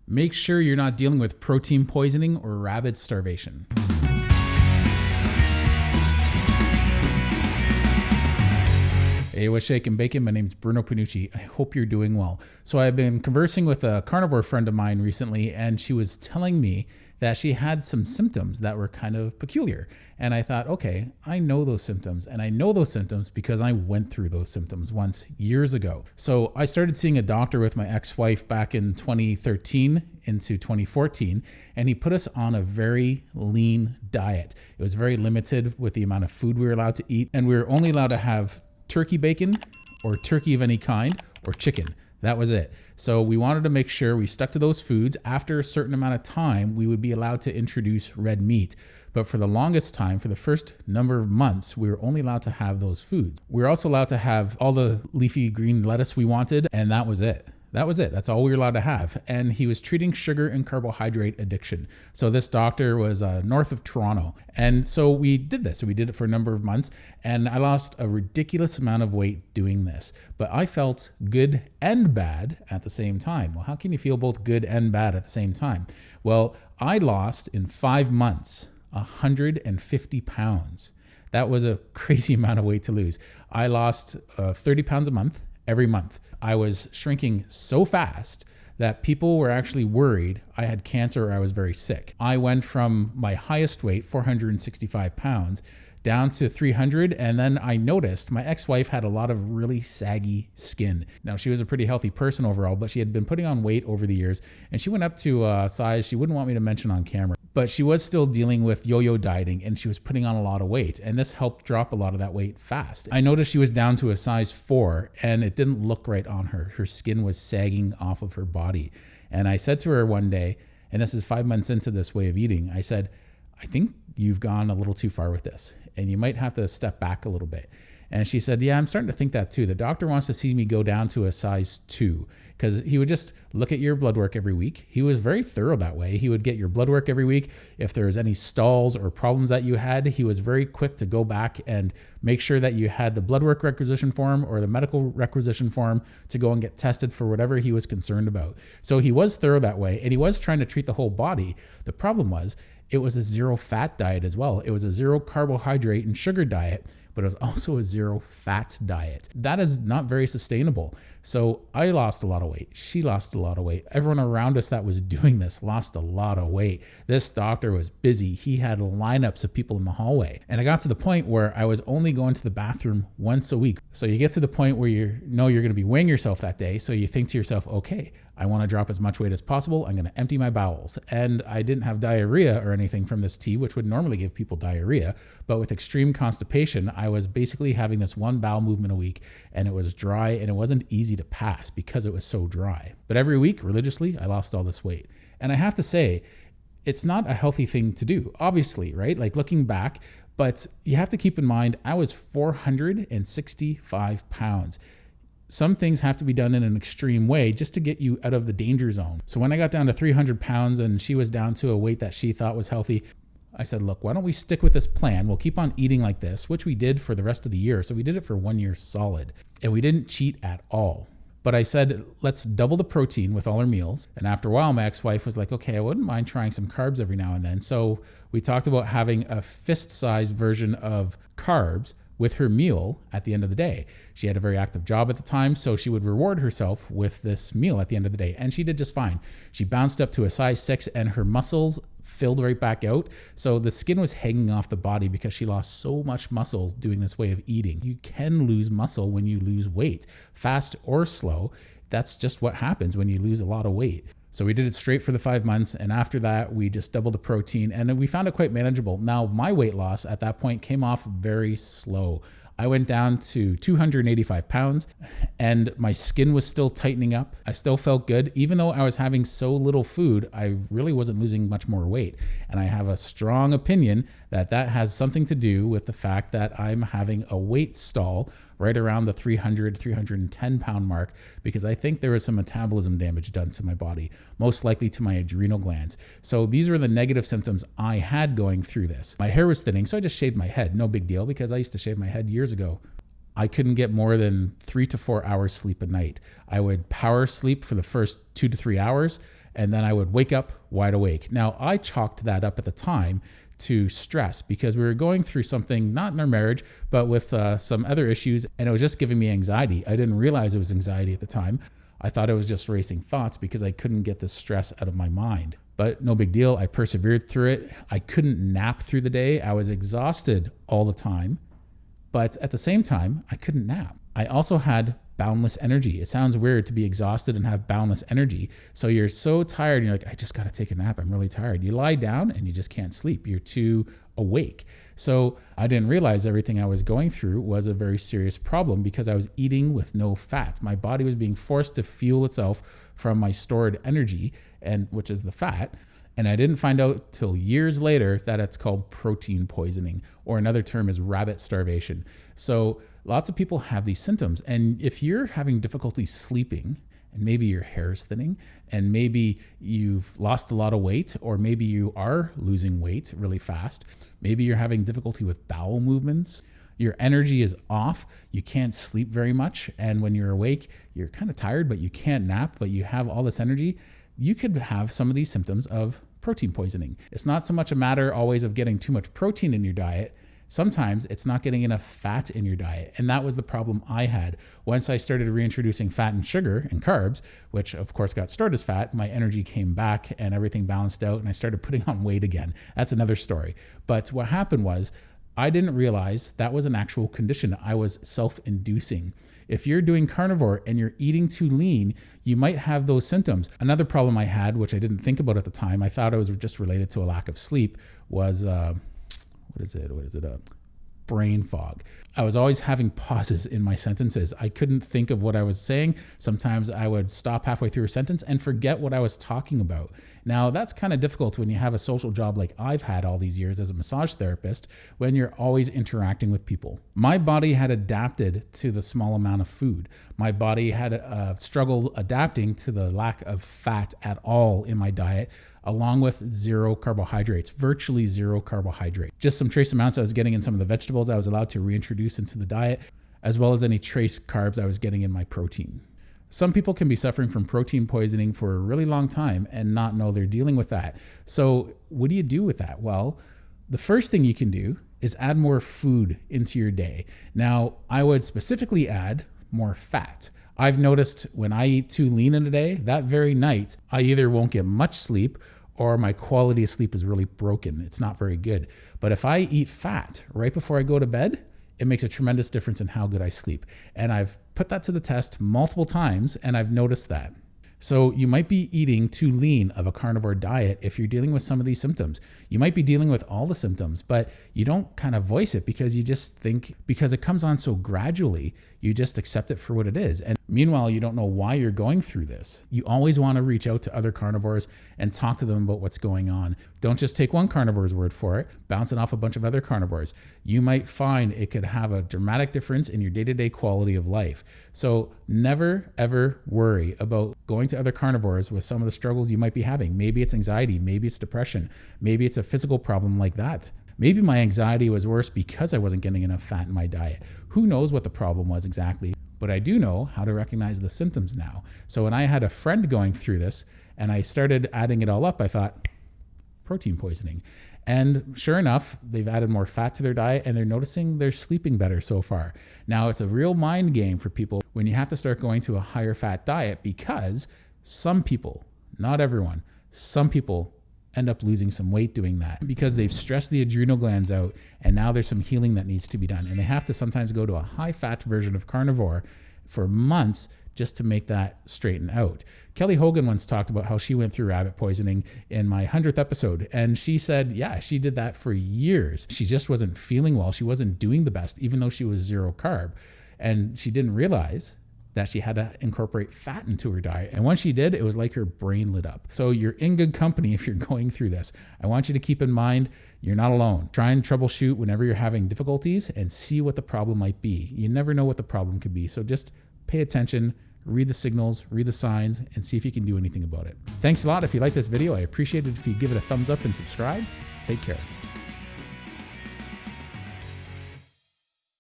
Make sure you're not dealing with protein poisoning or rabid starvation. Hey, what's shaking bacon? My name's Bruno Panucci. I hope you're doing well. So I've been conversing with a carnivore friend of mine recently, and she was telling me that she had some symptoms that were kind of peculiar. And I thought, okay, I know those symptoms, and I know those symptoms because I went through those symptoms once years ago. So I started seeing a doctor with my ex-wife back in 2013 into 2014, and he put us on a very lean diet. It was very limited with the amount of food we were allowed to eat, and we were only allowed to have turkey bacon or turkey of any kind or chicken. That was it. So we wanted to make sure we stuck to those foods. After a certain amount of time, we would be allowed to introduce red meat. But for the longest time, for the first number of months, we were only allowed to have those foods. We were also allowed to have all the leafy green lettuce we wanted, and that was it. That was it. That's all we were allowed to have. And he was treating sugar and carbohydrate addiction. So this doctor was north of Toronto. And so we did this. So we did it for a number of months. And I lost a ridiculous amount of weight doing this. But I felt good and bad at the same time. Well, how can you feel both good and bad at the same time? Well, I lost in 5 months 150 pounds. That was a crazy amount of weight to lose. I lost 30 pounds a month. Every month. I was shrinking so fast that people were actually worried I had cancer or I was very sick. I went from my highest weight, 465 pounds, down to 300. And then I noticed my ex-wife had a lot of really saggy skin. Now, she was a pretty healthy person overall, but she had been putting on weight over the years, and she went up to a size she wouldn't want me to mention on camera. But she was still dealing with yo-yo dieting, and she was putting on a lot of weight, and this helped drop a lot of that weight fast. I noticed she was down to a size 4, and it didn't look right on her. Her skin was sagging off of her body. And I said to her one day, and this is 5 months into this way of eating, I said, I think you've gone a little too far with this, and you might have to step back a little bit. And she said, yeah, I'm starting to think that too. The doctor wants to see me go down to a size 2 because he would just look at your blood work every week. He was very thorough that way. He would get your blood work every week. If there was any stalls or problems that you had, he was very quick to go back and make sure that you had the blood work requisition form or the medical requisition form to go and get tested for whatever he was concerned about. So he was thorough that way, and he was trying to treat the whole body. The problem was it was a zero fat diet as well. It was a zero carbohydrate and sugar diet, but it was also a zero fat diet. That is not very sustainable. So I lost a lot of weight. She lost a lot of weight. Everyone around us that was doing this lost a lot of weight. This doctor was busy. He had lineups of people in the hallway. And I got to the point where I was only going to the bathroom once a week. So you get to the point where you know you're going to be weighing yourself that day. So you think to yourself, okay, I want to drop as much weight as possible. I'm going to empty my bowels. And I didn't have diarrhea or anything from this tea, which would normally give people diarrhea. But with extreme constipation, I was basically having this one bowel movement a week, and it was dry, and it wasn't easy to pass because it was so dry. But every week, religiously, I lost all this weight. And I have to say, it's not a healthy thing to do, obviously, right? Like looking back, but you have to keep in mind, I was 465 pounds. Some things have to be done in an extreme way just to get you out of the danger zone. So when I got down to 300 pounds and she was down to a weight that she thought was healthy, I said, look, why don't we stick with this plan? We'll keep on eating like this, which we did for the rest of the year. So we did it for 1 year solid, and we didn't cheat at all. But I said, let's double the protein with all our meals. And after a while, my ex-wife was like, okay, I wouldn't mind trying some carbs every now and then. So we talked about having a fist-sized version of carbs with her meal at the end of the day. She had a very active job at the time, so she would reward herself with this meal at the end of the day. And she did just fine. She bounced up to a size 6 and her muscles filled right back out. So the skin was hanging off the body because she lost so much muscle doing this way of eating. You can lose muscle when you lose weight, fast or slow. That's just what happens when you lose a lot of weight. So we did it straight for the 5 months. And after that, we just doubled the protein and we found it quite manageable. Now, my weight loss at that point came off very slow. I went down to 285 pounds and my skin was still tightening up. I still felt good. Even though I was having so little food, I really wasn't losing much more weight. And I have a strong opinion that that has something to do with the fact that I'm having a weight stall right around the 300, 310 pound mark, because I think there was some metabolism damage done to my body, most likely to my adrenal glands. So these were the negative symptoms I had going through this. My hair was thinning, so I just shaved my head. No big deal, because I used to shave my head years ago. I couldn't get more than 3 to 4 hours sleep a night. I would power sleep for the first 2 to 3 hours, and then I would wake up wide awake. Now, I chalked that up at the time to stress because we were going through something, not in our marriage, but with some other issues, and it was just giving me anxiety. I didn't realize it was anxiety at the time. I thought it was just racing thoughts because I couldn't get the stress out of my mind. But no big deal. I persevered through it. I couldn't nap through the day. I was exhausted all the time. But at the same time, I couldn't nap. I also had boundless energy. It sounds weird to be exhausted and have boundless energy. So you're so tired, and you're like, I just got to take a nap. I'm really tired. You lie down and you just can't sleep. You're too awake. So I didn't realize everything I was going through was a very serious problem because I was eating with no fat. My body was being forced to fuel itself from my stored energy, and which is the fat. And I didn't find out till years later that it's called protein poisoning, or another term is rabbit starvation. So lots of people have these symptoms. And if you're having difficulty sleeping, and maybe your hair is thinning, and maybe you've lost a lot of weight, or maybe you are losing weight really fast, maybe you're having difficulty with bowel movements, your energy is off, you can't sleep very much, and when you're awake, you're kind of tired, but you can't nap, but you have all this energy, you could have some of these symptoms of protein poisoning. It's not so much a matter always of getting too much protein in your diet. Sometimes it's not getting enough fat in your diet. And that was the problem I had. Once I started reintroducing fat and sugar and carbs, which of course got stored as fat, my energy came back and everything balanced out and I started putting on weight again. That's another story. But what happened was I didn't realize that was an actual condition I was self-inducing. If you're doing carnivore and you're eating too lean, you might have those symptoms. Another problem I had, which I didn't think about at the time, I thought it was just related to a lack of sleep, was brain fog. I was always having pauses in my sentences. I couldn't think of what I was saying. Sometimes I would stop halfway through a sentence and forget what I was talking about. Now, that's kind of difficult when you have a social job like I've had all these years as a massage therapist, when you're always interacting with people. My body had adapted to the small amount of food. My body had struggled adapting to the lack of fat at all in my diet, along with zero carbohydrates, virtually zero carbohydrate. Just some trace amounts I was getting in some of the vegetables I was allowed to reintroduce into the diet, as well as any trace carbs I was getting in my protein. Some people can be suffering from protein poisoning for a really long time and not know they're dealing with that. So what do you do with that? Well, the first thing you can do is add more food into your day. Now, I would specifically add more fat. I've noticed when I eat too lean in a day, that very night, I either won't get much sleep or my quality of sleep is really broken. It's not very good. But if I eat fat right before I go to bed, it makes a tremendous difference in how good I sleep. And I've put that to the test multiple times and I've noticed that. So you might be eating too lean of a carnivore diet if you're dealing with some of these symptoms. You might be dealing with all the symptoms, but you don't kind of voice it because you just think, because it comes on so gradually, you just accept it for what it is. And meanwhile, you don't know why you're going through this. You always want to reach out to other carnivores and talk to them about what's going on. Don't just take one carnivore's word for it, bounce it off a bunch of other carnivores. You might find it could have a dramatic difference in your day-to-day quality of life. So never, ever worry about going to other carnivores with some of the struggles you might be having. Maybe it's anxiety, maybe it's depression, maybe it's a physical problem like that. Maybe my anxiety was worse because I wasn't getting enough fat in my diet. Who knows what the problem was exactly, but I do know how to recognize the symptoms now. So when I had a friend going through this and I started adding it all up, I thought, protein poisoning. And sure enough, they've added more fat to their diet and they're noticing they're sleeping better so far. Now, it's a real mind game for people when you have to start going to a higher fat diet because some people, not everyone, some people end up losing some weight doing that because they've stressed the adrenal glands out and now there's some healing that needs to be done. And they have to sometimes go to a high fat version of carnivore for months just to make that straighten out. Kelly Hogan once talked about how she went through rabbit poisoning in my 100th episode. And she said, yeah, she did that for years. She just wasn't feeling well. She wasn't doing the best, even though she was zero carb. And she didn't realize that she had to incorporate fat into her diet. And once she did, it was like her brain lit up. So you're in good company if you're going through this. I want you to keep in mind, you're not alone. Try and troubleshoot whenever you're having difficulties and see what the problem might be. You never know what the problem could be. So just pay attention, read the signals, read the signs, and see if you can do anything about it. Thanks a lot. If you like this video, I appreciate it if you give it a thumbs up and subscribe. Take care.